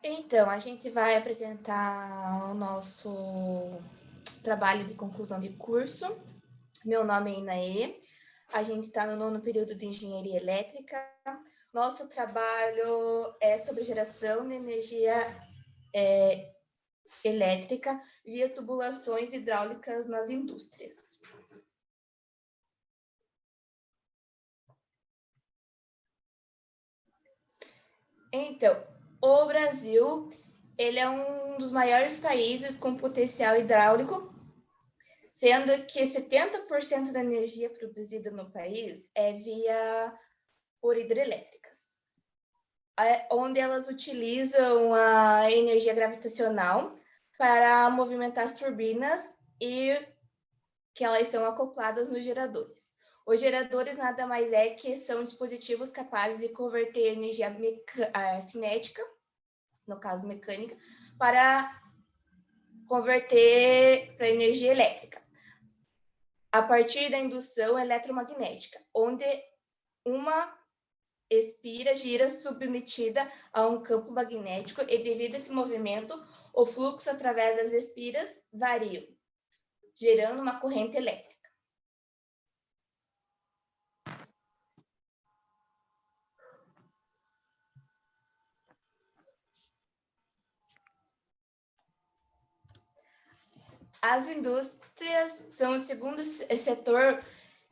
Então, a gente vai apresentar o nosso trabalho de conclusão de curso. Meu nome é Inaê, a gente está no 9º período de Engenharia Elétrica. Nosso trabalho é sobre geração de energia elétrica via tubulações hidráulicas nas indústrias. Então, o Brasil, ele é um dos maiores países com potencial hidráulico, sendo que 70% da energia produzida no país é por hidrelétricas, onde elas utilizam a energia gravitacional para movimentar as turbinas e que elas são acopladas nos geradores. Os geradores nada mais é que são dispositivos capazes de converter energia cinética, no caso mecânica, para converter para energia elétrica, a partir da indução eletromagnética, onde uma espira gira submetida a um campo magnético e, devido a esse movimento, o fluxo através das espiras varia, gerando uma corrente elétrica. As indústrias são o segundo setor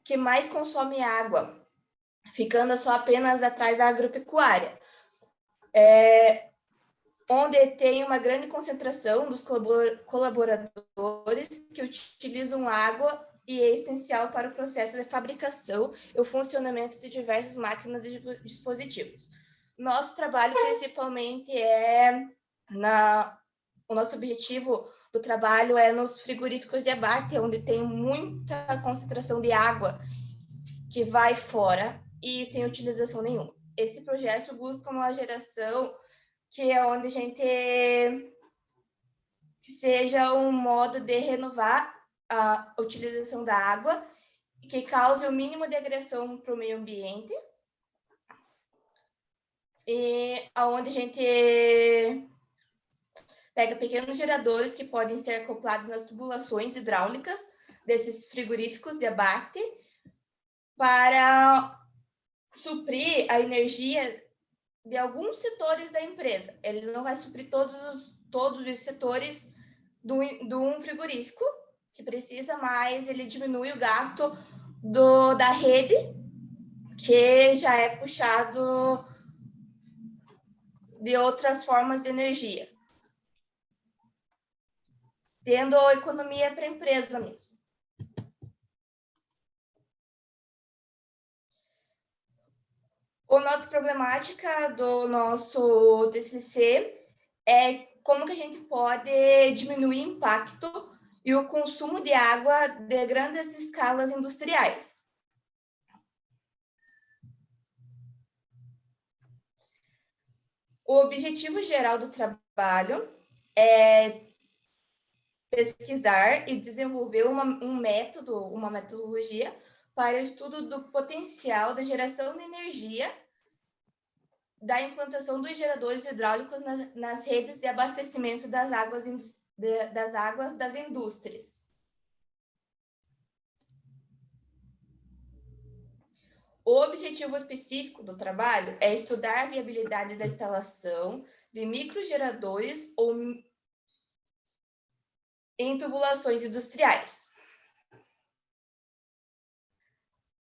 que mais consome água, ficando só apenas atrás da agropecuária, onde tem uma grande concentração dos colaboradores que utilizam água e é essencial para o processo de fabricação e o funcionamento de diversas máquinas e dispositivos. Nosso trabalho principalmente o nosso objetivo do trabalho é nos frigoríficos de abate, onde tem muita concentração de água que vai fora e sem utilização nenhuma. Esse projeto busca uma geração que é onde a gente que seja um modo de renovar a utilização da água, que cause o mínimo de agressão para o meio ambiente, e aonde a gente pega pequenos geradores que podem ser acoplados nas tubulações hidráulicas desses frigoríficos de abate para suprir a energia de alguns setores da empresa. Ele não vai suprir todos os setores de um frigorífico que precisa, mas ele diminui o gasto da rede, que já é puxado de outras formas de energia, tendo economia para a empresa mesmo. A nossa problemática do nosso TCC é como que a gente pode diminuir o impacto e o consumo de água de grandes escalas industriais. O objetivo geral do trabalho é pesquisar e desenvolver um método, uma metodologia para o estudo do potencial da geração de energia da implantação dos geradores hidráulicos nas redes de abastecimento das águas das indústrias. O objetivo específico do trabalho é estudar a viabilidade da instalação de microgeradores ou em tubulações industriais.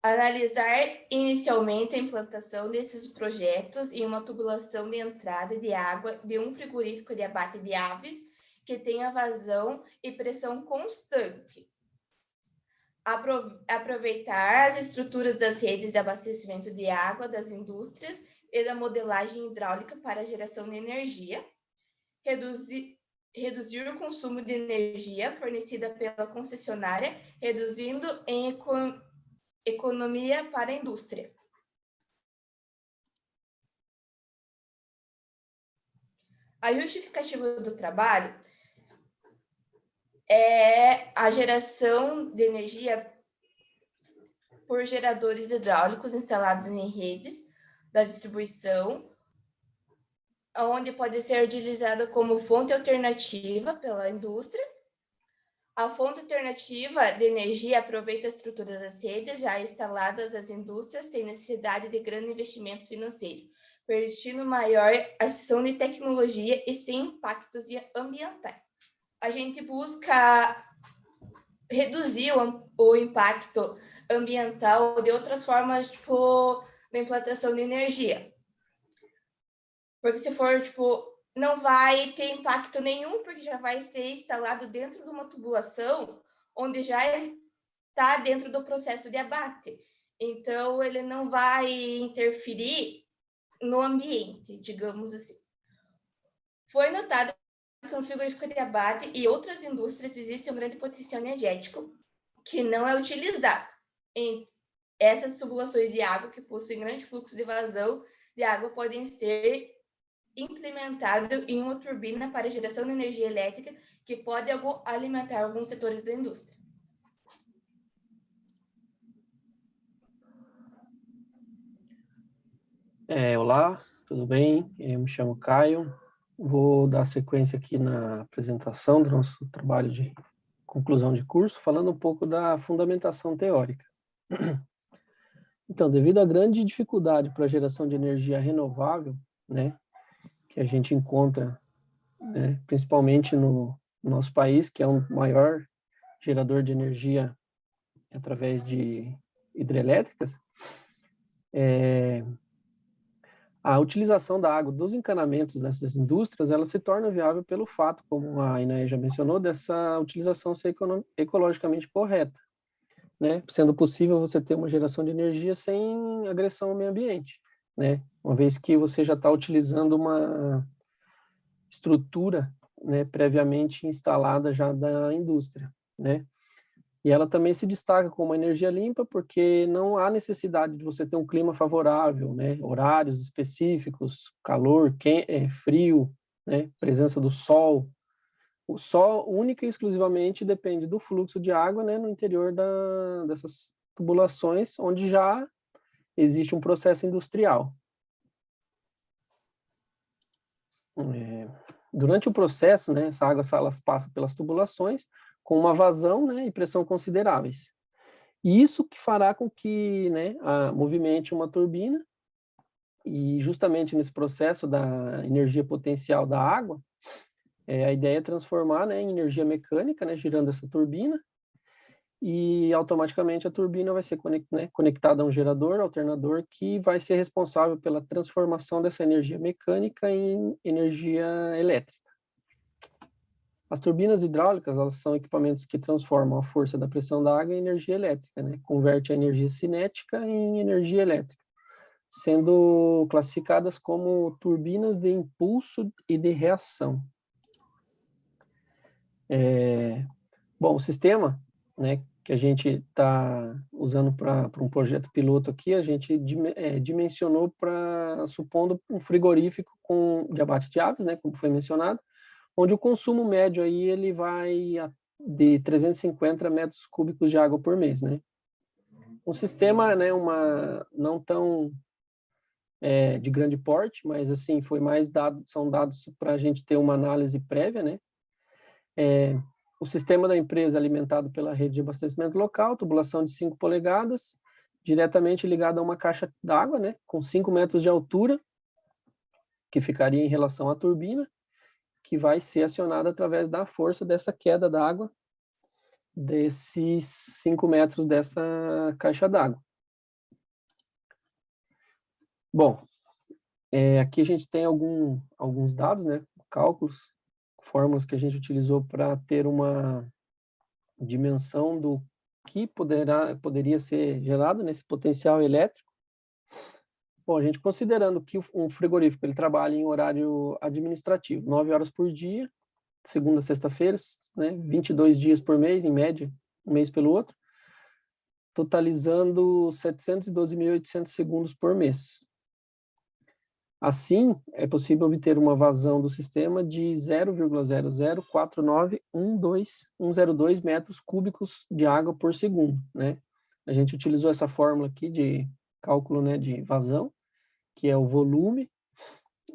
Analisar inicialmente a implantação desses projetos em uma tubulação de entrada de água de um frigorífico de abate de aves que tenha vazão e pressão constante. Aproveitar as estruturas das redes de abastecimento de água das indústrias e da modelagem hidráulica para a geração de energia. Reduzir o consumo de energia fornecida pela concessionária, reduzindo em economia para a indústria. A justificativa do trabalho é a geração de energia por geradores hidráulicos instalados em redes da distribuição, onde pode ser utilizada como fonte alternativa pela indústria. A fonte alternativa de energia aproveita a estrutura das redes já instaladas. As indústrias têm necessidade de grandes investimentos financeiros, permitindo maior ação de tecnologia e sem impactos ambientais. A gente busca reduzir o impacto ambiental de outras formas, tipo, da implantação de energia. Porque se for, tipo, não vai ter impacto nenhum, porque já vai ser instalado dentro de uma tubulação onde já está dentro do processo de abate. Então, ele não vai interferir no ambiente, digamos assim. Foi notado que no frigorífico de abate e outras indústrias existe um grande potencial energético que não é utilizado em essas tubulações de água que possuem grande fluxo de vazão de água podem ser implementado em uma turbina para geração de energia elétrica que pode alimentar alguns setores da indústria. Olá, tudo bem? Eu me chamo Caio. Vou dar sequência aqui na apresentação do nosso trabalho de conclusão de curso, falando um pouco da fundamentação teórica. Então, devido à grande dificuldade para a geração de energia renovável, né, que a gente encontra, né, principalmente no nosso país, que é o maior gerador de energia através de hidrelétricas, a utilização da água dos encanamentos dessas indústrias, ela se torna viável pelo fato, como a Inaê já mencionou, dessa utilização ser ecologicamente correta, né? Sendo possível você ter uma geração de energia sem agressão ao meio ambiente, né? Uma vez que você já está utilizando uma estrutura, né, previamente instalada já da indústria, né? E ela também se destaca como uma energia limpa porque não há necessidade de você ter um clima favorável, né? Horários específicos, calor, frio, né? Presença do sol. O sol única e exclusivamente depende do fluxo de água, né? No interior dessas tubulações, onde já existe um processo industrial. Durante o processo, né? Essa água passa pelas tubulações com uma vazão, né, e pressão consideráveis. E isso que fará com que, né, movimente uma turbina, e justamente nesse processo da energia potencial da água, a ideia é transformar, né, em energia mecânica, né, girando essa turbina, e automaticamente a turbina vai ser conectada a um gerador, alternador, que vai ser responsável pela transformação dessa energia mecânica em energia elétrica. As turbinas hidráulicas, elas são equipamentos que transformam a força da pressão da água em energia elétrica, né? Converte a energia cinética em energia elétrica, sendo classificadas como turbinas de impulso e de reação. Bom, o sistema, né, que a gente está usando para um projeto piloto aqui, a gente dimensionou supondo um frigorífico de abate de aves, né, como foi mencionado, onde o consumo médio aí ele vai de 350 metros cúbicos de água por mês, né? Um sistema, né, não tão de grande porte, mas assim são dados para a gente ter uma análise prévia, né? O sistema da empresa é alimentado pela rede de abastecimento local, tubulação de 5 polegadas, diretamente ligada a uma caixa d'água, né, com 5 metros de altura, que ficaria em relação à turbina, que vai ser acionada através da força dessa queda d'água, desses 5 metros dessa caixa d'água. Bom, aqui a gente tem alguns dados, né, cálculos, fórmulas que a gente utilizou para ter uma dimensão do que poderia ser gerado nesse potencial elétrico. Bom, a gente considerando que um frigorífico ele trabalha em horário administrativo, 9 horas por dia, segunda a sexta-feira, né, 22 dias por mês, em média, um mês pelo outro, totalizando 712.800 segundos por mês. Assim, é possível obter uma vazão do sistema de 0,0049102 metros cúbicos de água por segundo, né? A gente utilizou essa fórmula aqui de cálculo, né, de vazão, que é o volume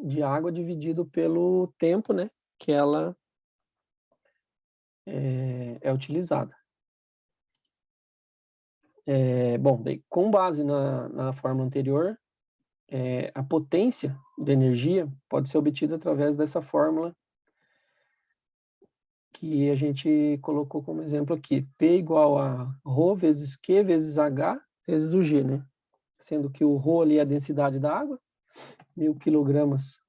de água dividido pelo tempo, né, que ela é utilizada. Bom, daí, com base na fórmula anterior, a potência de energia pode ser obtida através dessa fórmula que a gente colocou como exemplo aqui, P igual a ρ vezes Q vezes H vezes o G, né? Sendo que o ρ ali é a densidade da água, 1.000 quilogramas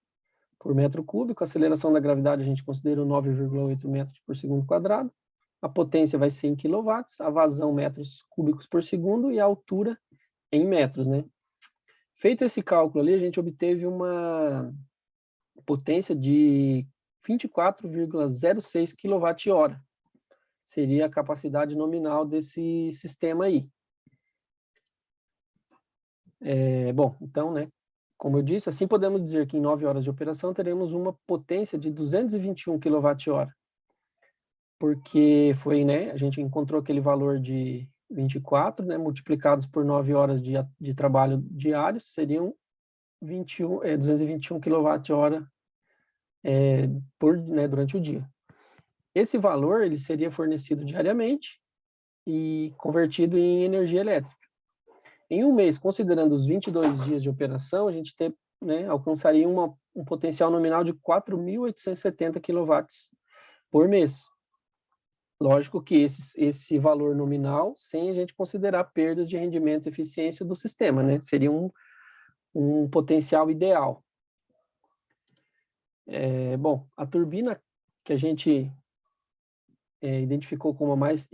por metro cúbico, a aceleração da gravidade a gente considera 9,8 metros por segundo quadrado, a potência vai ser em quilowatts, a vazão metros cúbicos por segundo e a altura em metros, né? Feito esse cálculo ali, a gente obteve uma potência de 24,06 kWh. Seria a capacidade nominal desse sistema aí. Bom, então, né, como eu disse, assim podemos dizer que em 9 horas de operação teremos uma potência de 221 kWh. Porque foi, né, a gente encontrou aquele valor de 24, né, multiplicados por 9 horas de trabalho diários, seriam 221 kWh né, durante o dia. Esse valor ele seria fornecido diariamente e convertido em energia elétrica. Em um mês, considerando os 22 dias de operação, a gente né, alcançaria um potencial nominal de 4.870 kW por mês. Lógico que esse valor nominal, sem a gente considerar perdas de rendimento e eficiência do sistema, né? Seria um potencial ideal. Bom, a turbina que a gente identificou como a mais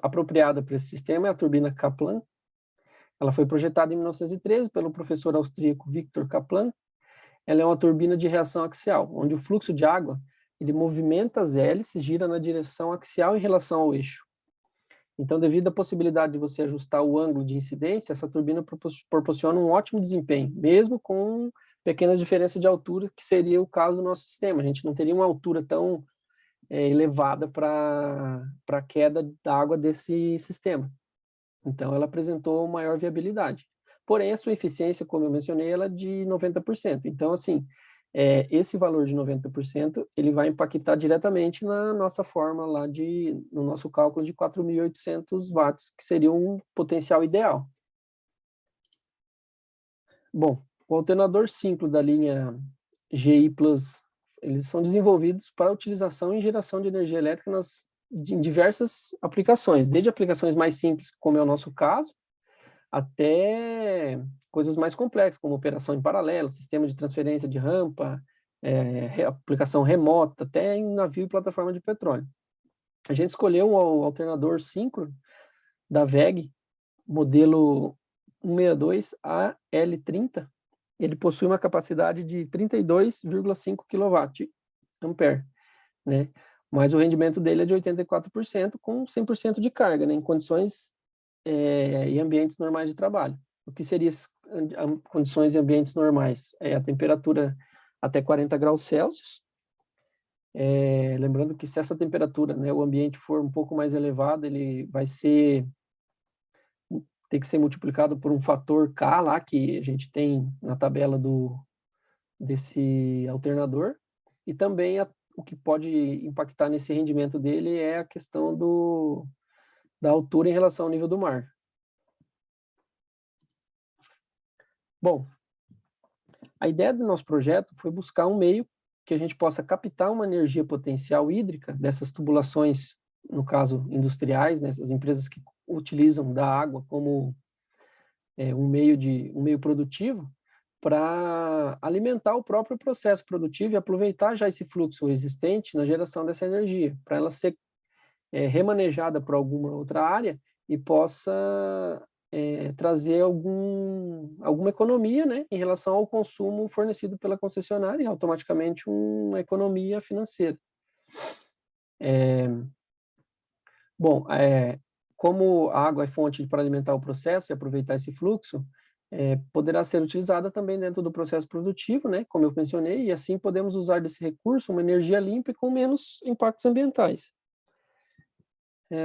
apropriada para esse sistema é a turbina Kaplan. Ela foi projetada em 1913 pelo professor austríaco Victor Kaplan. Ela é uma turbina de reação axial, onde o fluxo de água ele movimenta as hélices, gira na direção axial em relação ao eixo. Então, devido à possibilidade de você ajustar o ângulo de incidência, essa turbina proporciona um ótimo desempenho, mesmo com pequenas diferenças de altura, que seria o caso do nosso sistema. A gente não teria uma altura tão elevada para a queda da água desse sistema. Então, ela apresentou maior viabilidade. Porém, a sua eficiência, como eu mencionei, ela é de 90%. Então, assim, esse valor de 90%, ele vai impactar diretamente na nossa forma lá no nosso cálculo de 4.800 watts, que seria um potencial ideal. Bom, o alternador síncro da linha GI+, eles são desenvolvidos para utilização em geração de energia elétrica em diversas aplicações, desde aplicações mais simples, como é o nosso caso, até coisas mais complexas, como operação em paralelo, sistema de transferência de rampa, aplicação remota, até em navio e plataforma de petróleo. A gente escolheu o alternador síncrono da WEG, modelo 162 AL30. Ele possui uma capacidade de 32,5 kWh, né? Mas o rendimento dele é de 84%, com 100% de carga, né? Em condições e ambientes normais de trabalho. O que seria condições e ambientes normais? A temperatura até 40 graus Celsius. Lembrando que se essa temperatura, né, o ambiente for um pouco mais elevado, ele vai ter que ser multiplicado por um fator K lá, que a gente tem na tabela desse alternador. E também o que pode impactar nesse rendimento dele é a questão da altura em relação ao nível do mar. Bom, a ideia do nosso projeto foi buscar um meio que a gente possa captar uma energia potencial hídrica dessas tubulações, no caso industriais, né, essas empresas que utilizam da água como um meio produtivo, para alimentar o próprio processo produtivo e aproveitar já esse fluxo existente na geração dessa energia, para ela ser remanejada para alguma outra área e possa trazer alguma economia, né, em relação ao consumo fornecido pela concessionária e automaticamente uma economia financeira. Bom, como a água é fonte para alimentar o processo e aproveitar esse fluxo, poderá ser utilizada também dentro do processo produtivo, né, como eu mencionei, e assim podemos usar desse recurso uma energia limpa e com menos impactos ambientais.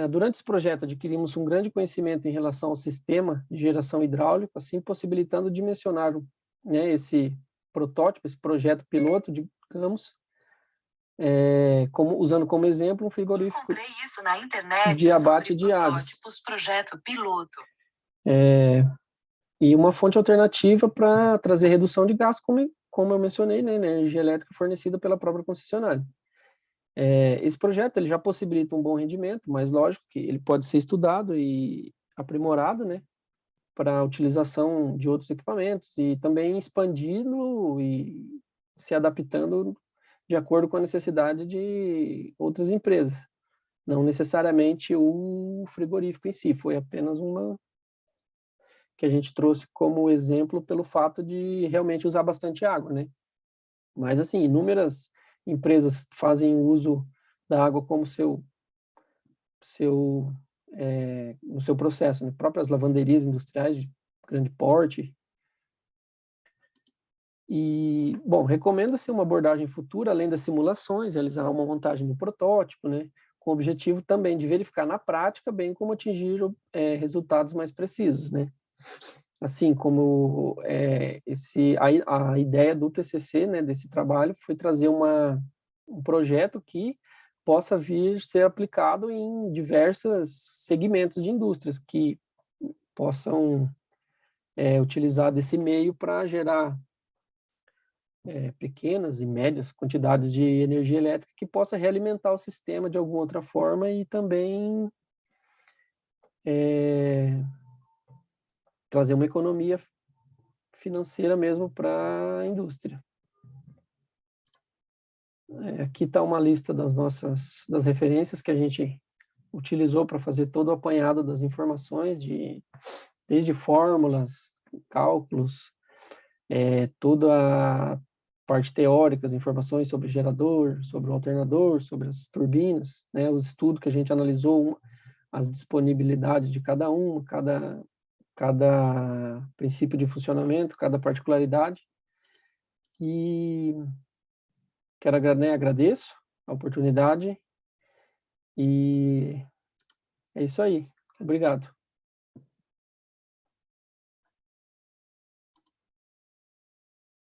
Durante esse projeto, adquirimos um grande conhecimento em relação ao sistema de geração hidráulica, assim possibilitando dimensionar, né, esse protótipo, esse projeto piloto, digamos, usando como exemplo um frigorífico Encontrei isso na internet de abate sobre de aves. protótipos, projeto piloto. E uma fonte alternativa para trazer redução de gastos, como eu mencionei, né, na energia elétrica fornecida pela própria concessionária. Esse projeto ele já possibilita um bom rendimento, mas lógico que ele pode ser estudado e aprimorado, né, para a utilização de outros equipamentos e também expandindo e se adaptando de acordo com a necessidade de outras empresas. Não necessariamente o frigorífico em si, foi apenas uma que a gente trouxe como exemplo pelo fato de realmente usar bastante água, né? Mas, assim, inúmeras empresas fazem uso da água como no seu processo, né? Próprias lavanderias industriais de grande porte. E, bom, recomenda-se uma abordagem futura, além das simulações, realizar uma montagem do protótipo, né? Com o objetivo também de verificar na prática, bem como atingir resultados mais precisos, né? Assim como a ideia do TCC, né, desse trabalho, foi trazer um projeto que possa vir ser aplicado em diversos segmentos de indústrias que possam utilizar desse meio para gerar pequenas e médias quantidades de energia elétrica que possa realimentar o sistema de alguma outra forma e também trazer uma economia financeira mesmo para a indústria. Aqui está uma lista das referências que a gente utilizou para fazer todo o apanhado das informações, desde fórmulas, cálculos, toda a parte teórica, as informações sobre o gerador, sobre o alternador, sobre as turbinas, né, o estudo que a gente analisou, as disponibilidades de cada uma, cada princípio de funcionamento, cada particularidade. E agradeço a oportunidade e é isso aí. Obrigado.